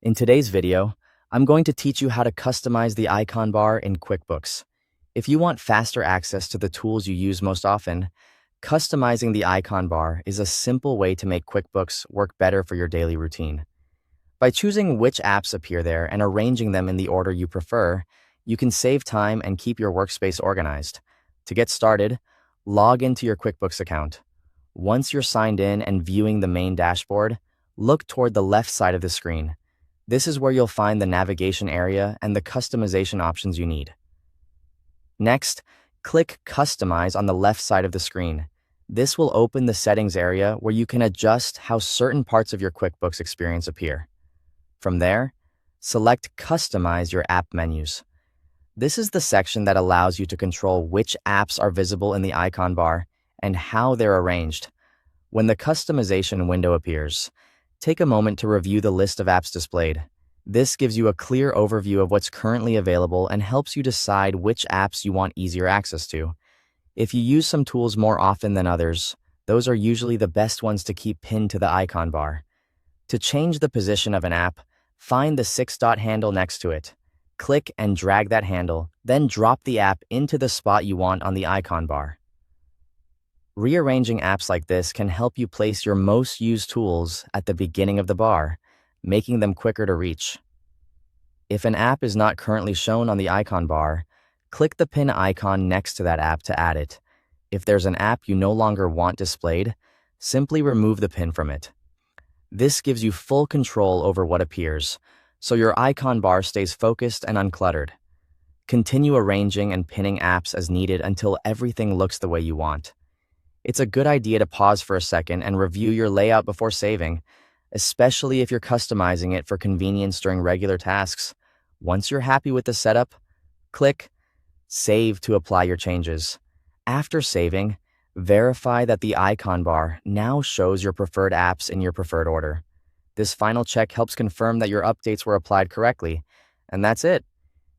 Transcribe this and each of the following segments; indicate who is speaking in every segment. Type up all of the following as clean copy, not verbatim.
Speaker 1: In today's video, I'm going to teach you how to customize the icon bar in QuickBooks. If you want faster access to the tools you use most often, customizing the icon bar is a simple way to make QuickBooks work better for your daily routine. By choosing which apps appear there and arranging them in the order you prefer, you can save time and keep your workspace organized. To get started, log into your QuickBooks account. Once you're signed in and viewing the main dashboard, look toward the left side of the screen. This is where you'll find the navigation area and the customization options you need. Next, click Customize on the left side of the screen. This will open the settings area where you can adjust how certain parts of your QuickBooks experience appear. From there, select Customize your app menus. This is the section that allows you to control which apps are visible in the icon bar and how they're arranged. When the customization window appears, take a moment to review the list of apps displayed. This gives you a clear overview of what's currently available and helps you decide which apps you want easier access to. If you use some tools more often than others, those are usually the best ones to keep pinned to the icon bar. To change the position of an app, find the 6-dot handle next to it. Click and drag that handle, then drop the app into the spot you want on the icon bar. Rearranging apps like this can help you place your most used tools at the beginning of the bar, making them quicker to reach. If an app is not currently shown on the icon bar, click the pin icon next to that app to add it. If there's an app you no longer want displayed, simply remove the pin from it. This gives you full control over what appears, so your icon bar stays focused and uncluttered. Continue arranging and pinning apps as needed until everything looks the way you want. It's a good idea to pause for a second and review your layout before saving, especially if you're customizing it for convenience during regular tasks. Once you're happy with the setup, click Save to apply your changes. After saving, verify that the icon bar now shows your preferred apps in your preferred order. This final check helps confirm that your updates were applied correctly, and that's it.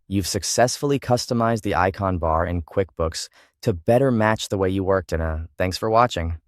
Speaker 1: You've successfully customized the icon bar in QuickBooks to better match the way you worked, and thanks for watching.